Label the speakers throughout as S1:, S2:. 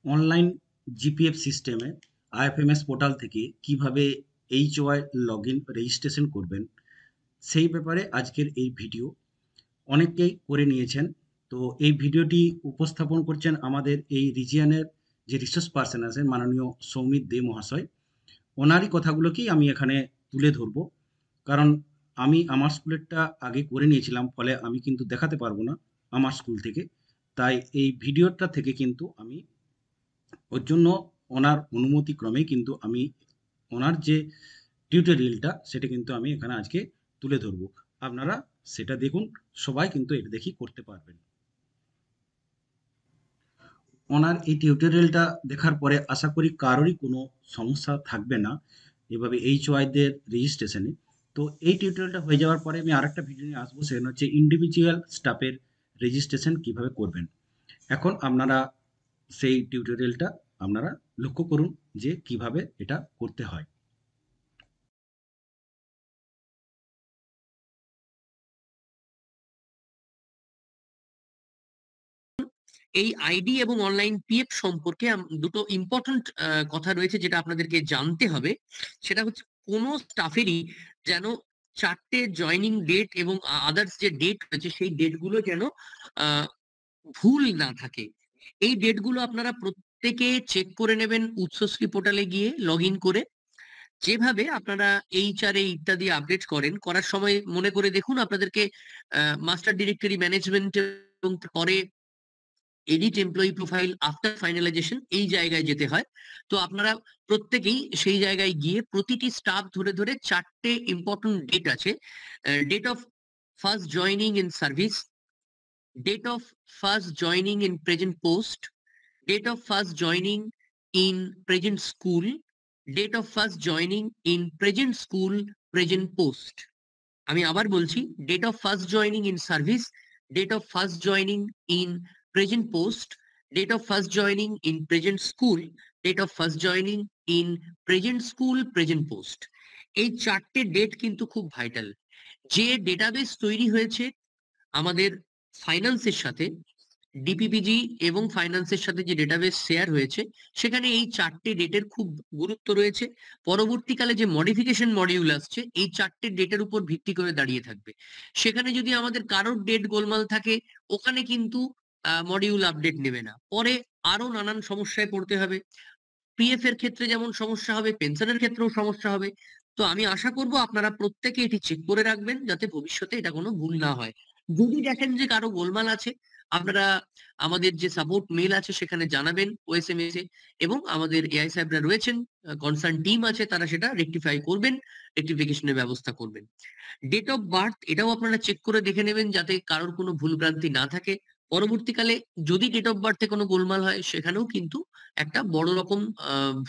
S1: Online GPF সিস্টেমে IFMS portal থেকে কিভাবে এইচওয়াই লগ ইন রেজিস্ট্রেশন করবেন সেই ব্যাপারে আজকের এই ভিডিও। অনেকেই করে নিয়েছেন। তো এই ভিডিওটি উপস্থাপন করছেন আমাদের এই রিজিয়নের যে রিসোর্স পার্সন আছেন মাননীয় সৌমিত দে মহাশয়। ওনারই কথাগুলোকেই আমি এখানে তুলে ধরবো। কারণ আমি আমার স্কুলেরটা আগে করে নিয়েছিলাম, ফলে আমি কিন্তু দেখাতে পারবো না আমার স্কুল থেকে। তাই এই ভিডিওটা থেকে কিন্তু আমি ওর জন্য ওনার অনুমতিক্রমেই কিন্তু আমি ওনার যে টিউটোরিয়ালটা সেটা কিন্তু আমি এখানে আজকে তুলে ধরবো। আপনারা সেটা দেখুন, সবাই কিন্তু এটা দেখেই করতে পারবেন। ওনার এই টিউটোরিয়ালটা দেখার পরে আশা করি কারোরই কোনো সমস্যা থাকবে না এভাবে এইচওয়াইদের রেজিস্ট্রেশনে। তো এই টিউটোরিয়ালটা হয়ে যাওয়ার পরে আমি আরেকটা ভিডিও নিয়ে আসবো, সেখানে হচ্ছে ইন্ডিভিজুয়াল স্টাফের রেজিস্ট্রেশন কিভাবে করবেন। এখন আপনারা সেই টিউটোরিয়ালটা আপনারা লক্ষ্য করুন যে কিভাবে এটা করতে হয়।
S2: এই আইডি এবং অনলাইন পিএফ সম্পর্কে দুটো ইম্পর্টেন্ট কথা রয়েছে যেটা আপনাদেরকে জানতে হবে। সেটা হচ্ছে কোনো স্টাফেরই যেন 4টে জয়নিং ডেট এবং আদার্স যে ডেট রয়েছে সেই ডেটগুলো যেন আহ, ভুল না থাকে। এই ডেটগুলো আপনারা প্রত্যেকে চেক করে নেবেন উৎসশ্রী পোর্টালে গিয়ে লগ ইন করে। যেভাবে আপনারা এইচআরএ ইত্যাদি আপডেট করার সময় মনে করে দেখুন আপনাদেরকে মাস্টার ডিরেক্টরি ম্যানেজমেন্ট এবং পরে edit employee profile after finalisation এই জায়গায় যেতে হয়। তো আপনারা প্রত্যেকেই সেই জায়গায় গিয়ে প্রতিটি স্টাফ ধরে ধরে 4টে ইম্পর্টেন্ট ডেট আছে। Date of first joining in service, date of first joining in present post, date of first joining in present school, date of first joining in present school present post. আমি আবার বলছি, date of first joining in service, date of first joining in present post, date of first joining in present school, date of first joining in present school present post. এই 4টে date কিন্তু খুব vital. যে database তৈরি হয়েছে আমাদের ফাইন্যান্সের সাথে, ডিপিপিজি এবং ফাইন্যান্সের সাথে যে ডেটাবেস শেয়ার হয়েছে সেখানে এই 4টে ডেটের খুব গুরুত্ব রয়েছে। পরবর্তীকালে যে মডিফিকেশন মডিউল আসছে এই 4টে ডেটের উপর ভিত্তি করে দাঁড়িয়ে থাকবে। সেখানে যদি আমাদের কারোর ডেট গোলমাল থাকে ওখানে কিন্তু মডিউল আপডেট নেবে না, পরে আরো নানান সমস্যায় পড়তে হবে। পিএফ এর ক্ষেত্রে যেমন সমস্যা হবে, পেনশনের ক্ষেত্রেও সমস্যা হবে। তো আমি আশা করব আপনারা প্রত্যেকে এটি চেক করে রাখবেন যাতে ভবিষ্যতে এটা কোনো ভুল না হয়। যদি দেখেন যে কারো গোলমাল আছে আপনারা আমাদের যে সাপোর্ট মেল আছে সেখানে জানাবেন ওএসএমএস এ, এবং আমাদের এআই সাহেবরা রয়েছেন, কনসার্ন টিম আছে, তারা সেটা রেকটিফাই করবেন, রেকটিফিকেশনের ব্যবস্থা করবেন। ডেট অফ বার্থ এটাও আপনারা চেক করে দেখে নেবেন যাতে কারোর কোনো ভুলভ্রান্তি না থাকে। পরবর্তীকালে যদি ডেট অফ বার্থে কোনো গোলমাল হয় সেখানেও কিন্তু একটা বড় রকম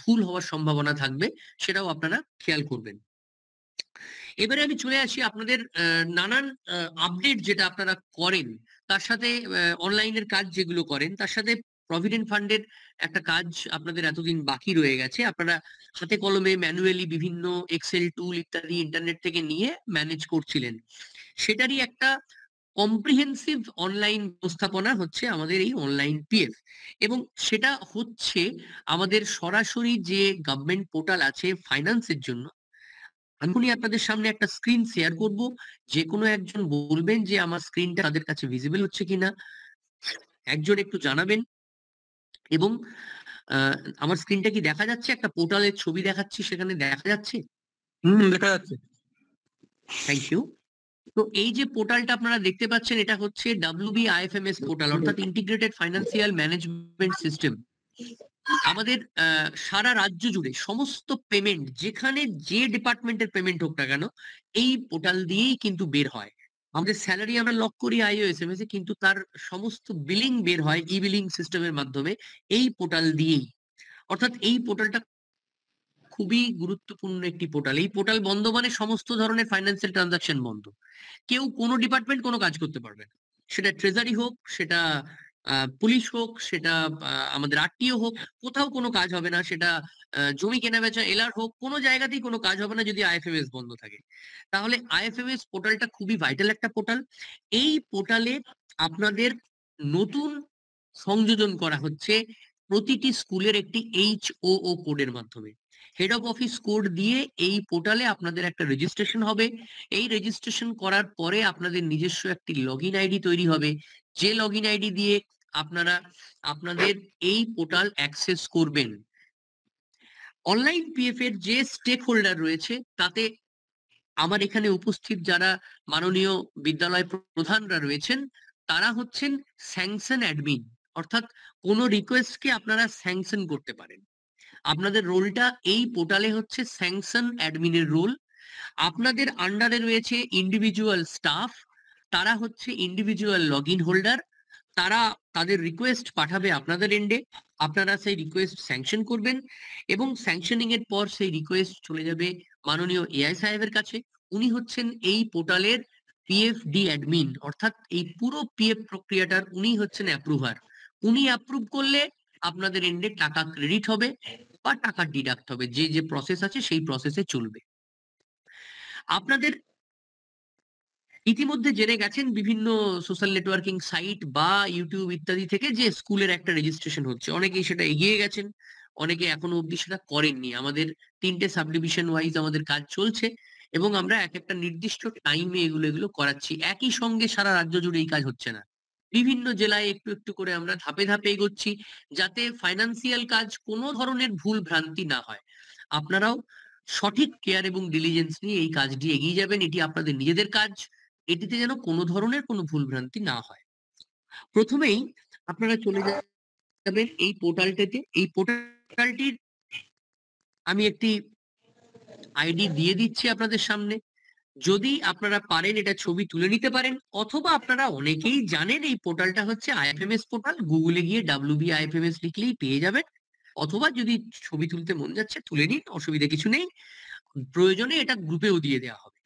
S2: ভুল হওয়ার সম্ভাবনা থাকবে, সেটাও আপনারা খেয়াল করবেন। এবারে আমি চলে আসি আপনাদের নানান আপডেট যেটা আপনারা করেন তার সাথে, অনলাইনের কাজ যেগুলো করেন তার সাথে প্রভিডেন্ট ফান্ডের একটা কাজ আপনাদের এতদিন বাকি রয়ে গেছে। আপনারা হাতে কলমে ম্যানুয়ালি বিভিন্ন এক্সেল টুল ইত্যাদি ইন্টারনেট থেকে নিয়ে ম্যানেজ করছিলেন। সেটারই একটা কম্প্রিহেন্সিভ অনলাইন ব্যবস্থাপনা হচ্ছে আমাদের এই অনলাইন পিএফ, এবং সেটা হচ্ছে আমাদের সরাসরি যে গভর্নমেন্ট পোর্টাল আছে ফাইন্যান্সের জন্য। আমি আপনাদের সামনে একটা স্ক্রিন শেয়ার করব, যে কোনো একজন বলবেন যে আমার স্ক্রিনটা তাদের কাছে ভিজিবল হচ্ছে কিনা, একজন একটু জানাবেন। এবং আমার স্ক্রিনটা কি দেখা যাচ্ছে? একটা পোর্টালের ছবি দেখাচ্ছি, সেখানে দেখা যাচ্ছে?
S3: দেখা যাচ্ছে।
S2: Thank you. তো এই যে পোর্টালটা আপনারা দেখতে পাচ্ছেন এটা হচ্ছে WBIFMS পোর্টাল, অর্থাৎ ইন্টিগ্রেটেড ফাইন্যান্সিয়াল ম্যানেজমেন্ট সিস্টেম। আমাদের সারা রাজ্য জুড়ে সমস্ত পেমেন্ট, যেখানে যে ডিপার্টমেন্টের পেমেন্ট হোক না কেন, এই পোর্টাল দিয়েই কিন্তু বের হয়। আমাদের স্যালারি আমরা লক করি IOSMS এ, কিন্তু তার সমস্ত বিলিং বের হয় ই বিলিং সিস্টেমের মাধ্যমে এই পোর্টাল দিয়েই। অর্থাৎ এই পোর্টালটা খুবই গুরুত্বপূর্ণ একটি পোর্টাল। এই পোর্টাল বন্ধ মানে সমস্ত ধরনের ফাইন্যান্সিয়াল ট্রানজাকশন বন্ধ। কেউ কোনো ডিপার্টমেন্ট কোনো কাজ করতে পারবে না, সেটা ট্রেজারি হোক, সেটা পুলিশ হোক, সেটা আমাদের আরটিও হোক, কোথাও কোনো কাজ হবে না। সেটা জমি কেনা বেচা এলার হোক, কোনো জায়গাতেই কোনো কাজ হবে না যদি IFMS বন্ধ থাকে। তাহলে IFMS পোর্টালটা খুবই ভাইটাল একটা পোর্টাল। এই পোর্টালে আপনাদের নতুন সংযোজন করা হচ্ছে প্রতিটি স্কুলের একটি HOO কোডের মাধ্যমে। হেড অফ অফিস কোড দিয়ে এই পোর্টালে আপনাদের একটা রেজিস্ট্রেশন হবে। এই রেজিস্ট্রেশন করার পরে আপনাদের নিজস্ব একটি লগইন আইডি তৈরি হবে। যে লগইন আইডি দিয়ে আপনারা আপনাদের এই পোর্টাল অ্যাক্সেস করবেন। অনলাইন পিএফ এর যে স্টেক হোল্ডার রয়েছে তাতে আমার এখানে উপস্থিত যারা মাননীয় বিদ্যালয় প্রধানরা রয়েছেন তারা হচ্ছেন স্যাংশন অ্যাডমিন, অর্থাৎ কোন রিকোয়েস্টকে আপনারা স্যাংশন করতে পারেন। আপনাদের রোলটা এই পোর্টালে হচ্ছে স্যাংশন অ্যাডমিনের রোল। আপনাদের আন্ডারে রয়েছে ইন্ডিভিজুয়াল স্টাফ, তারা হচ্ছে ইন্ডিভিজুয়াল লগইন হোল্ডার। তারা তাদের রিকোয়েস্ট পাঠাবে আপনাদের এন্ডে, আপনারা সেই রিকোয়েস্ট স্যাংশন করবেন এবং স্যাংশনিং এর পর সেই রিকোয়েস্ট চলে যাবে মাননীয় এআই সাহেবের কাছে। উনি হচ্ছেন এই পোর্টালের পিএফডি অ্যাডমিন, অর্থাৎ এই পুরো পিএফ প্রক্রিয়াটার উনি হচ্ছেন অ্যাপ্রুভার। উনি অ্যাপ্রুভ করলে আপনাদের এন্ডে টাকা ক্রেডিট হবে বা টাকা ডিডাক্ট হবে, যে যে প্রসেস আছে সেই প্রসেসে চলবে। আপনাদের ইতিমধ্যে জেনে গেছেন বিভিন্ন সোশ্যাল নেটওয়ার্কিং সাইট বা ইউটিউব ইত্যাদি থেকে যে স্কুলের একটা রেজিস্ট্রেশন হচ্ছে। অনেকেই সেটা এগিয়ে গেছেন, অনেকে এখনো অব্দি সেটা করেননি। আমাদের ৩টে সাব ডিভিশন ওয়াইজ আমাদের কাজ চলছে এবং আমরা একটা নির্দিষ্ট টাইমে এগুলো করাচ্ছি। একই সঙ্গে সারা রাজ্য জুড়ে এই কাজ হচ্ছে না। বিভিন্ন জেলায় একটু একটু করে আমরা ধাপে ধাপে এগোচ্ছি যাতে ফাইন্যান্সিয়াল কাজ কোনো ধরনের ভুল ভ্রান্তি না হয়। আপনারাও সঠিক কেয়ার এবং ডিলিজেন্স নিয়ে এই কাজটি এগিয়ে যাবেন। এটি আপনাদের নিজেদের কাজ। এটিতে যেন কোনো ধরনের কোনো ভুলভ্রান্তি না হয়। প্রথমেই আপনারা চলে যাবেন এই পোর্টালটাতে। এই পোর্টালটির আমি একটি আইডি দিয়ে দিচ্ছি আপনাদের সামনে। যদি আপনারা পারেন এটা ছবি তুলে নিতে পারেন, অথবা আপনারা অনেকেই জানেন এই পোর্টালটা হচ্ছে আইএফএমএস পোর্টাল। গুগলে গিয়ে WB আইএফএমএস লিখলেই পেয়ে যাবেন। অথবা যদি ছবি তুলতে মন যাচ্ছে তুলে নিন, অসুবিধা কিছু নেই। প্রয়োজনে এটা গ্রুপেও দিয়ে দেওয়া হবে।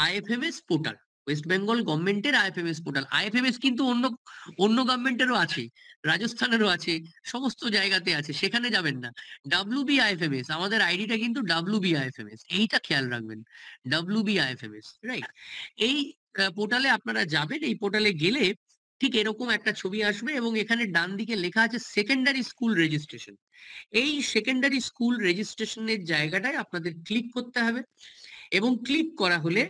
S2: আইএফএমএস পোর্টাল, ওয়েস্ট বেঙ্গল গভর্নমেন্টের আইএফএমএস পোর্টাল। আইএফএমএস কিন্তু অন্য অন্য গভর্নমেন্টেরও আছে, রাজস্থানেরও আছে, সমস্ত জায়গাতে আছে, সেখানে যাবেন না। WB আইএফএমএস, আমাদের আইডিটা কিন্তু WB আইএফএমএস, এইটা খেয়াল রাখবেন। WB IFMS, right? এই পোর্টালে আপনারা যাবেন। এই পোর্টালে গেলে ঠিক এরকম একটা ছবি আসবে এবং এখানে ডান দিকে লেখা আছে সেকেন্ডারি স্কুল রেজিস্ট্রেশন। এই সেকেন্ডারি স্কুল রেজিস্ট্রেশনের জায়গাটায় আপনাদের ক্লিক করতে হবে এবং ক্লিক করা হলে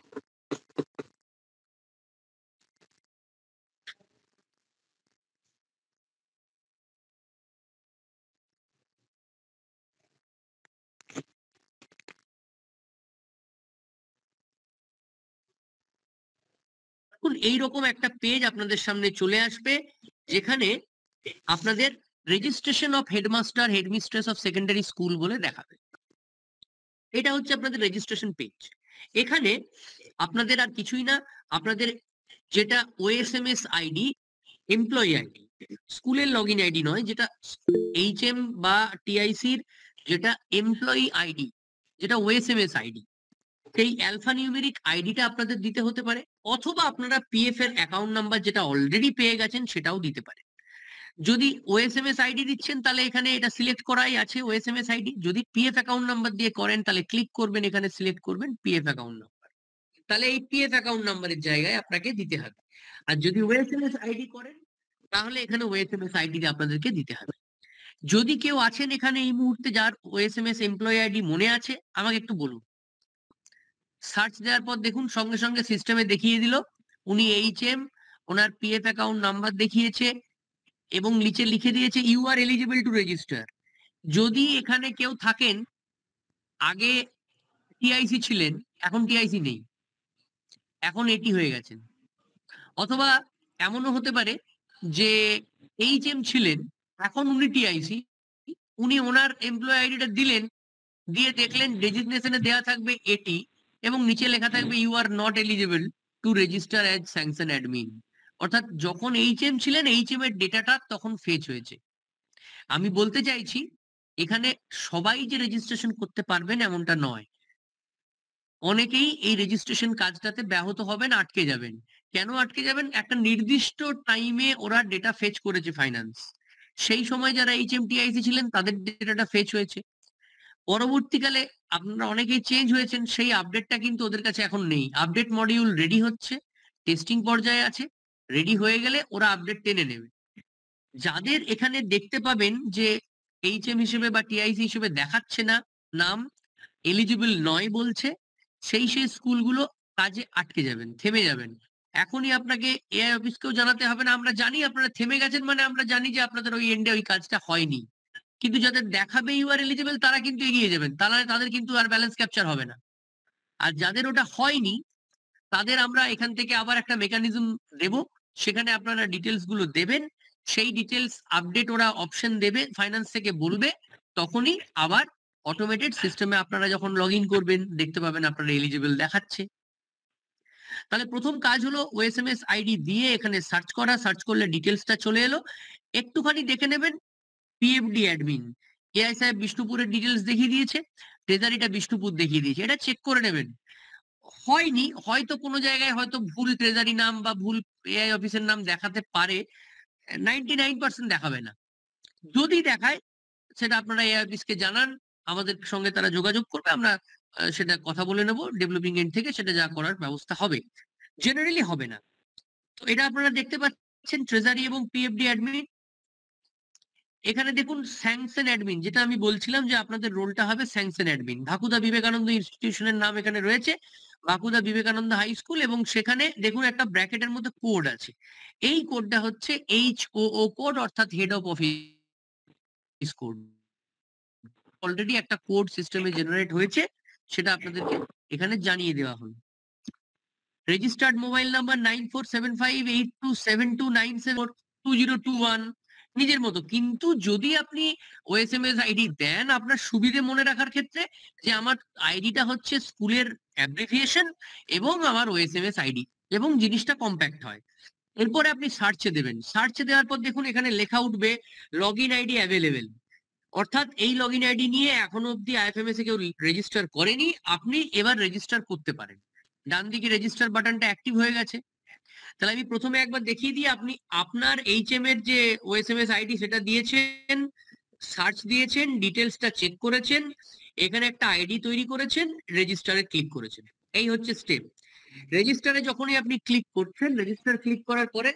S2: এইরকম একটা পেজ আপনাদের সামনে চলে আসবে যেখানে আপনাদের registration of headmaster headmistress of secondary school বলে দেখাবে। এটা হচ্ছে আপনাদের রেজিস্ট্রেশন পেজ। এখানে আপনাদের আর কিছুই না, আপনাদের যেটা ওএসএমএস আইডি, এমপ্লয়ি আইডি, স্কুলের লগইন আইডি নয়, যেটা HM বা TICর যেটা এমপ্লয়ি আইডি, যেটা ওএসএমএস আইডি, সেই অ্যালফা নিউমেরিক আইডিটা আপনাদের দিতে হতে পারে, অথবা আপনারা পিএফ এর অ্যাকাউন্ট নাম্বার যেটা অলরেডি পেয়ে গেছেন সেটাও দিতে পারে। যদি ওএসএমএস আইডি দিচ্ছেন তাহলে এখানে এটা সিলেক্ট করাই আছে ওএসএমএস আইডি। যদি পিএফ অ্যাকাউন্ট নাম্বার দিয়ে করেন তাহলে ক্লিক করবেন, এখানে সিলেক্ট করবেন পিএফ অ্যাকাউন্ট নাম্বার। তাহলে এই পিএফ অ্যাকাউন্ট নাম্বারের জায়গায় আপনাকে দিতে হবে। আর যদি ওএসএমএস আইডি করেন তাহলে এখানে ওএসএমএস আইডি আপনাদেরকে দিতে হবে। যদি কেউ আছেন এখানে এই মুহূর্তে যার ওএসএমএস এমপ্লয়ি আইডি মনে আছে, আমাকে একটু বলুন। সার্চ দেওয়ার পর দেখুন সঙ্গে সঙ্গে সিস্টেমে দেখিয়ে দিল উনি HM, ওনার পিএফ অ্যাকাউন্ট নাম্বার দেখিয়েছে এবং নিচে লিখে দিয়েছে you are eligible to register. যদি এখানে কেউ থাকেন আগে TIC ছিলেন, এখন TIC নেই, এখন এটি হয়ে গেছেন, অথবা এমনও হতে পারে যে HM ছিলেন, এখন উনি TIC, উনি ওনার এমপ্লয়ি আইডিটা দিলেন, দিয়ে দেখলেন ডেজিগনেশনে দেওয়া থাকবে এটি এবং নিচে লেখা থাকবে you are not eligible to register as sanction admin. অর্থাৎ যখন HM ছিলেন HM এর ডেটাটা তখন ফেচ হয়েছে। আমি বলতে চাইছি এখানে সবাই যে রেজিস্ট্রেশন করতে পারবেন এমনটা নয়। অনেকেই এই রেজিস্ট্রেশন কাজটাতে ব্যাহত হবেন, আটকে যাবেন। কেন আটকে যাবেন? একটা নির্দিষ্ট টাইমে ওরা ডেটা ফেচ করেছে ফাইন্যান্স, সেই সময় যারা HM TIC ছিলেন তাদের ডেটাটা ফেচ হয়েছে। পরবর্তীকালে আপনারা অনেকেই চেঞ্জ হয়েছেন, সেই আপডেটটা কিন্তু ওদের কাছে এখন নেই। আপডেট মডিউল রেডি হচ্ছে, টেস্টিং পর্যায়ে আছে, রেডি হয়ে গেলে ওরা আপডেট টেনে নেবে। যাদের এখানে দেখতে পাবেন যে এইচএম হিসেবে বা টিআইসি হিসেবে দেখাচ্ছে না নাম, এলিজিবল নয় বলছে, সেই স্কুলগুলো কাজে আটকে যাবেন, থেমে যাবেন। এখনই আপনাকে এআই অফিসকেও জানাতে হবে না। আমরা জানি আপনারা থেমে গেছেন, মানে আমরা জানি যে আপনাদের ওই এন্ডে ওই কাজটা হয়নি। কিন্তু যাদের দেখাবে ইউ আর এলিজিবল তারা কিন্তু এগিয়ে যাবেন। তাদের কিন্তু আর ব্যালেন্স ক্যাপচার হবে না। আর যাদের ওটা হয়নি তাদের আমরা এখান থেকে আবার একটা মেকানিজম দেব। সেখানে আপনারা ডিটেইলস গুলো দেবেন। সেই ডিটেইলস আপডেট ওরা অপশন দেবে, ফাইন্যান্স থেকে বলবে। তখনই আবার অটোমেটেড সিস্টেমে আপনারা যখন লগইন করবেন দেখতে পাবেন আপনারা এলিজিবল দেখাচ্ছে। তাহলে প্রথম কাজ হলো ওএসএমএস আইডি দিয়ে এখানে সার্চ করা। সার্চ করলে ডিটেইলসটা চলে এলো। একটুখানি দেখে নেবেন পিএফডি অ্যাডমিন। এআই সাহেব বিষ্ণুপুরের ডিটেইলস দেখিয়ে দিয়েছে। ট্রেজারিটা বিষ্ণুপুর দেখিয়ে দিয়েছে। এটা চেক করে নেবেন। হয়নি, হয়তো কোনো জায়গায় হয়তো ভুল ট্রেজারি নাম বা ভুল এআই অফিসের নাম দেখাতে পারে। 99% দেখাবে না। যদি দেখায় সেটা আপনারা এআই অফিসকে জানান। আমাদের সঙ্গে তারা যোগাযোগ করবে। আমরা সেটা কথা বলে নেব। ডেভেলপিং এন্ড থেকে সেটা যা করার ব্যবস্থা হবে। জেনারেলি হবে না। তো এটা আপনারা দেখতে পাচ্ছেন ট্রেজারি এবং পিএফডি অ্যাডমিন। এখানে দেখুন স্যাংশন অ্যাডমিন, যেটা আমি বলছিলাম যে আপনাদের রোলটা হবে স্যাংশন অ্যাডমিন। বাকুদা বিবেকানন্দ ইনস্টিটিউশনের নাম এখানে রয়েছে, বাকুদা বিবেকানন্দ হাই স্কুল, এবং সেখানে দেখুন একটা ব্র্যাকেটের মধ্যে কোড আছে। এই কোডটা হচ্ছে HOO কোড, অর্থাৎ head of office code. Already একটা কোড সিস্টেমে জেনারেট হয়েছে, সেটা আপনাদেরকে এখানে জানিয়ে দেওয়া হলো। রেজিস্টার্ড মোবাইল নাম্বার 9475827297420021 নিজের মতো। কিন্তু যদি আপনি ওএসএমএস আইডি দেন আপনার সুবিধে মনে রাখার ক্ষেত্রে, যে আমার আইডিটা হচ্ছে স্কুলের অ্যাব্রিভিয়েশন এবং আমার ওএসএমএস আইডি, এবং জিনিসটা কম্প্যাক্ট হয়। এরপরে আপনি সার্চে দেবেন। সার্চে দেওয়ার পর দেখুন এখানে লেখা উঠবে লগ ইন আইডি অ্যাভেলেবেল। অর্থাৎ এই লগ ইন আইডি নিয়ে এখনো অব্দি আইএফএমএস এ কেউ রেজিস্টার করেনি, আপনি এবার রেজিস্টার করতে পারেন। ডান দিকে রেজিস্টার বাটনটা অ্যাক্টিভ হয়ে গেছে। তাহলে আমি প্রথমে একবার দেখিয়ে দিই। আপনি আপনার এইচএম এর যে ওএসএমএস আইডি সেটা দিয়েছেন, সার্চ দিয়েছেন, ডিটেলসটা চেক করেছেন, এখানে একটা আইডি তৈরি করেছেন, রেজিস্টারে ক্লিক করেছেন। এই হচ্ছে স্টেপ। রেজিস্টারে যখনই আপনি ক্লিক করছেন, রেজিস্টার ক্লিক করার পরে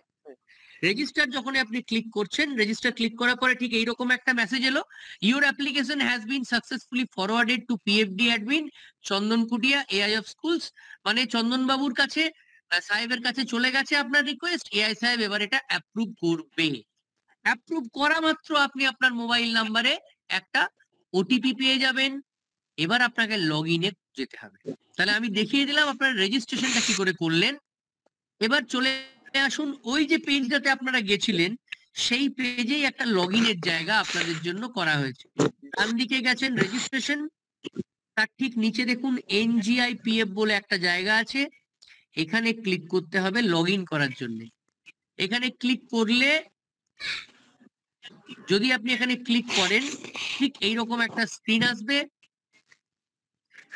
S2: রেজিস্টার যখন আপনি ক্লিক করছেন, রেজিস্টার ক্লিক করার পরে ঠিক এইরকম একটা মেসেজ এলো, your application has been successfully forwarded to PFD admin Chandan Kutia AI of schools. মানে চন্দন বাবুর কাছে, সাহেবের কাছে চলে গেছে আপনার রিকোয়েস্ট। এআই সাহেব এবার এটা অ্যাপ্রুভ করবে। অ্যাপ্রুভ করা মাত্র আপনি আপনার মোবাইল নাম্বারে একটা ওটিপি পেয়ে যাবেন। এবার আপনাকে লগ ইনে যেতে হবে। তাহলে আমি দেখিয়ে দিলাম আপনার রেজিস্ট্রেশনটা কি করে করলেন। এবার চলে আসুন ওই যে পেজটাতে আপনারা গেছিলেন, সেই পেজেই একটা লগ ইনের জায়গা আপনাদের জন্য করা হয়েছে। ডান দিকে গেছেন রেজিস্ট্রেশন, তার ঠিক নিচে দেখুন NGIPF বলে একটা জায়গা আছে। এখানে ক্লিক করতে হবে লগ ইন করার জন্য। এখানে ক্লিক করলে, যদি আপনি এখানে ক্লিক করেন, ঠিক এইরকম একটা স্ক্রিন আসবে,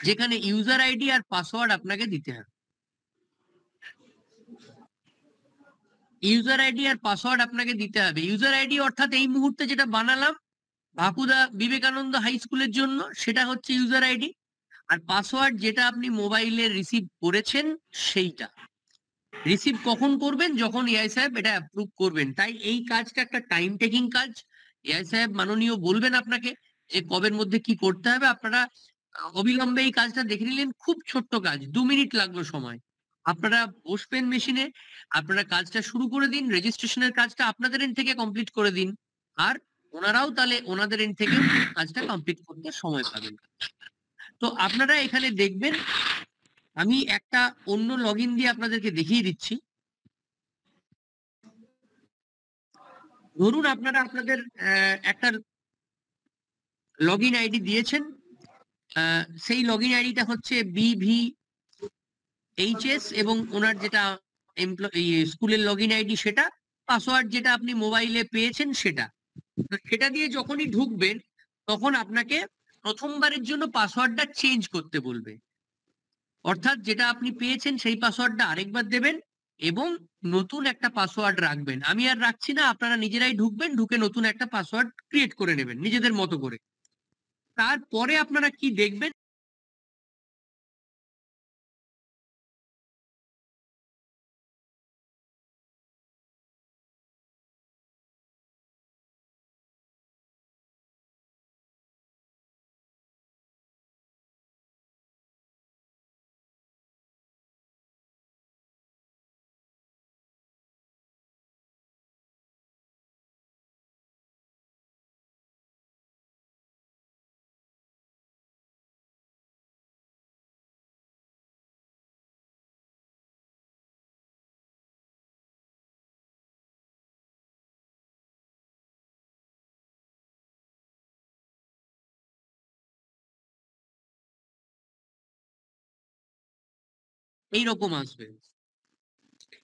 S2: যেখানে ইউজার আইডি আর পাসওয়ার্ড আপনাকে দিতে হবে। ইউজার আইডি আর পাসওয়ার্ড আপনাকে দিতে হবে। ইউজার আইডি অর্থাৎ এই মুহূর্তে যেটা বানালাম বাকুদা বিবেকানন্দ হাই স্কুলের জন্য, সেটা হচ্ছে ইউজার আইডি। আর পাসওয়ার্ড যেটা আপনি মোবাইলে রিসিভ করেছেন সেইটা। রিসিভ কখন করবেন? যখন এআই সাহেব এটা অ্যাপ্রুভ করবেন। তাই এই কাজটা একটা টাইম টেকিং কাজ। এআই সাহেব মাননীয় বলবেন আপনাকে যে কবের মধ্যে কি করতে হবে। আপনারা অবিলম্বে এই কাজটা দেখে নিলেন। খুব ছোট্ট কাজ, 2 মিনিট লাগলো সময়। আপনারা বসবেন মেশিনে, আপনারা কাজটা শুরু করে দিন। রেজিস্ট্রেশনের কাজটা আপনাদের এন্ড থেকে কমপ্লিট করে দিন। আর ওনারাও তাহলে ওনাদের এন্ড থেকে কাজটা কমপ্লিট করতে সময় পাবেন। তো আপনারা এখানে দেখবেন, আমি একটা অন্য লগইন দিয়ে আপনাদেরকে দেখিয়ে দিচ্ছি। ধরুন আপনারা আপনাদের একটা লগইন আইডি দিয়েছেন। সেই লগইন আইডিটা হচ্ছে BVHS, এবং ওনার যেটা স্কুলের লগইন আইডি সেটা, পাসওয়ার্ড যেটা আপনি মোবাইলে পেয়েছেন সেটা। তো সেটা দিয়ে যখনই ঢুকবেন তখন আপনাকে প্রথমবারের জন্য পাসওয়ার্ডটা চেঞ্জ করতে বলবে। অর্থাৎ যেটা আপনি পেয়েছেন সেই পাসওয়ার্ডটা আরেকবার দেবেন এবং নতুন একটা পাসওয়ার্ড রাখবেন। আমি আর রাখছি না, আপনারা নিজেরাই ঢুকবেন, ঢুকে নতুন একটা পাসওয়ার্ড ক্রিয়েট করে নেবেন নিজেদের মতো করে। তারপরে আপনারা কি দেখবেন, এইরকম আসবে।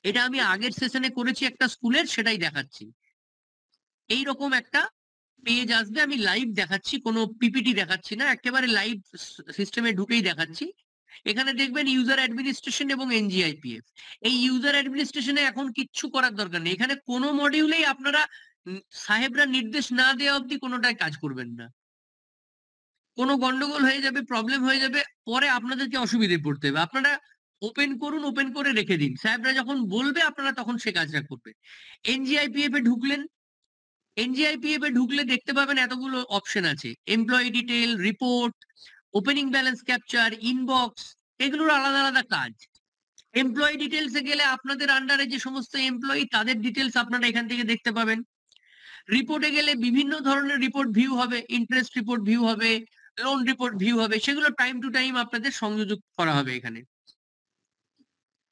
S2: এটা আমি আগের সেশনে করেছি একটা স্কুলের, সেটাই দেখাচ্ছি। এইরকম একটা পেজ আসবে, আমি লাইভ দেখাচ্ছি, কোনো পিপিটি দেখাচ্ছি না, একেবারে লাইভ সিস্টেমে ঢুকেই দেখাচ্ছি। এখানে দেখবেন ইউজার অ্যাডমিনিস্ট্রেশন এবং এনজিআইপিএফ। এই ইউজার অ্যাডমিনিস্ট্রেশনে এখন কিচ্ছু করার দরকার নেই। এখানে কোনো মডিউলেই আপনারা সাহেবরা নির্দেশ না দেওয়া অব্দি কোনোটায় কাজ করবেন না। কোনো গন্ডগোল হয়ে যাবে, প্রবলেম হয়ে যাবে, পরে আপনাদেরকে অসুবিধায় পড়তে হবে। আপনারা ওপেন করুন, ওপেন করে রেখে দিন। সাহেবরা যখন বলবে আপনারা তখন সে কাজটা করবেন। এনজিআইপিএফ এ ঢুকলেন, এনজিআইপিএফ এ ঢুকলে দেখতে পাবেন এতগুলো অপশন আছে। Employee detail, report, opening balance capture, inbox, এগুলোর আলাদা আলাদা কাজ। এমপ্লয়ি ডিটেইলস এ গেলে আপনাদের আন্ডারে যে সমস্ত এমপ্লয়ি তাদের ডিটেইলস আপনারা এখান থেকে দেখতে পাবেন। রিপোর্টে গেলে বিভিন্ন ধরনের রিপোর্ট ভিউ হবে, ইন্টারেস্ট রিপোর্ট ভিউ হবে, লোন রিপোর্ট ভিউ হবে, সেগুলো টাইম টু টাইম আপনাদের সংযোগ করা হবে এখানে।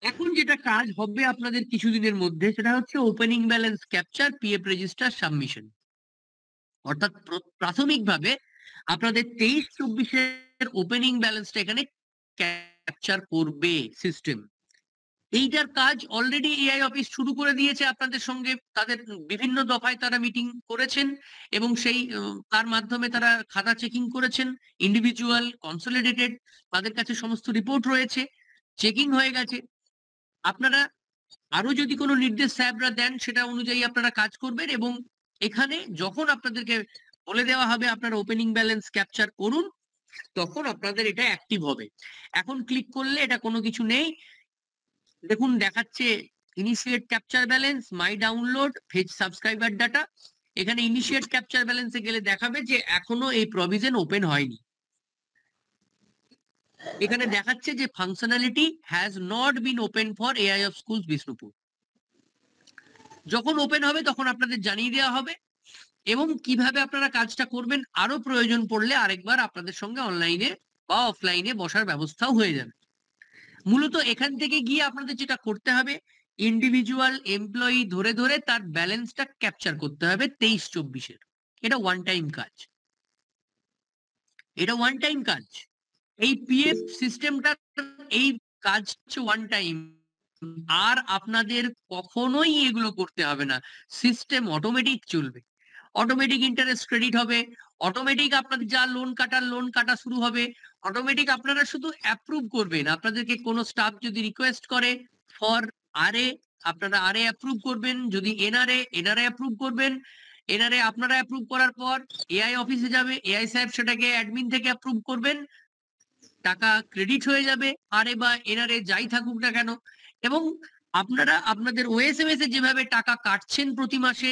S2: এখন যেটা কাজ হবে আপনাদের কিছুদিনের মধ্যে, সেটা হচ্ছে opening balance capture, PF register submission. অর্থাৎ প্রাথমিকভাবে আপনাদের 23-24 এর ওপেনিং ব্যালেন্সটা এখানে ক্যাপচার করবে সিস্টেম। এইটার কাজ অলরেডি এআই অফিস শুরু করে দিয়েছে আপনাদের সঙ্গে। তাদের বিভিন্ন দফায় তারা মিটিং করেছেন এবং সেই তার মাধ্যমে তারা খাতা চেকিং করেছেন। ইন্ডিভিজুয়াল, কনসলিডেটেড, তাদের কাছে সমস্ত রিপোর্ট রয়েছে, চেকিং হয়ে গেছে। আপনারা আরো যদি কোনো নির্দেশ সাহেবরা দেন সেটা অনুযায়ী আপনারা কাজ করবেন এবং এখানে যখন আপনাদেরকে বলে দেওয়া হবে আপনারা ওপেনিং ব্যালেন্স ক্যাপচার করুন, তখন আপনাদের এটা অ্যাক্টিভ হবে। এখন ক্লিক করলে এটা কোনো কিছু নেই। দেখুন দেখাচ্ছে ইনিশিয়েট ক্যাপচার ব্যালেন্স, মাই ডাউনলোড, ফেচ সাবস্ক্রাইবার ডাটা। এখানে ইনিশিয়েট ক্যাপচার ব্যালেন্সে গেলে দেখাবে যে এখনো এই প্রভিশন ওপেন হয়নি। এখানে দেখাচ্ছে যে functionality has not been open for AI of schools Bishnupur. যখন ওপেন হবে তখন আপনাদের জানিয়ে দেওয়া হবে এবং কিভাবে আপনারা কাজটা করবেন আরো প্রয়োজন পড়লে আরেকবার আপনাদের সঙ্গে অনলাইনে বা অফলাইনে বসার ব্যবস্থাও হয়ে যাবে। মূলত এখান থেকে গিয়ে আপনাদের যেটা করতে হবে, ইন্ডিভিজুয়াল এমপ্লয়ি ধরে ধরে তার ব্যালেন্সটা ক্যাপচার করতে হবে 23-24 এর। এটা ওয়ান টাইম কাজ, এটা ওয়ান টাইম কাজ। এই পিএফ সিস্টেমটা, এই কাজ হচ্ছে ওয়ান টাইম। আর আপনাদের কখনোই এগুলো করতে হবে না, সিস্টেম অটোমেটিক চলবে। অটোমেটিক ইন্টারেস্ট ক্রেডিট হবে, অটোমেটিক আপনাদের যা লোন কাটার লোন কাটা শুরু হবে, অটোমেটিক আপনারা শুধু অ্যাপ্রুভ করবেন। আপনাদেরকে কোনো স্টাফ যদি রিকোয়েস্ট করে ফর আরএ, আপনারা আরএ অ্যাপ্রুভ করবেন। যদি এনআরএ, এনআরএ অ্যাপ্রুভ করবেন। এনআরএ আপনারা অ্যাপ্রুভ করার পর এআই অফিসে যাবে, এআই সাহেব সেটাকে অ্যাডমিন থেকে অ্যাপ্রুভ করবেন, টাকা ক্রেডিট হয়ে যাবে আরএ বা এনআরএ যাই থাকুক না কেন। এবং আপনারা আপনাদের ওএসএমএস এ যেভাবে টাকা কাটছেন প্রতি মাসে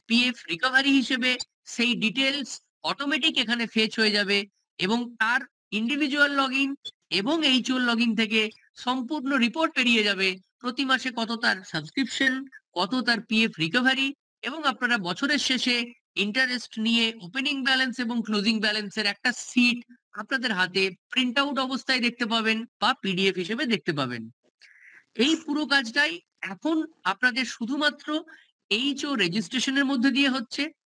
S2: পিএফ রিকভারি হিসেবে, সেই ডিটেলস অটোমেটিক এখানে ফেচ হয়ে যাবে এবং তার ইন্ডিভিজুয়াল লগইন এবং এইচওর লগইন থেকে সম্পূর্ণ রিপোর্ট বেরিয়ে যাবে। প্রতি মাসে কত তার সাবস্ক্রিপশন, কত তার পিএফ রিকভারি, এবং আপনারা বছরের শেষে ইন্টারেস্ট নিয়ে ওপেনিং ব্যালেন্স এবং ক্লোজিং ব্যালেন্সের একটা সিট আপনাদের হাতে প্রিন্ট আউট অবস্থায় দেখতে পাবেন বা পিডিএফ হিসেবে দেখতে পাবেন। এই পুরো কাজটাই এখন আপনাদের শুধুমাত্র এইচও রেজিস্ট্রেশনের মধ্যে দিয়ে হচ্ছে।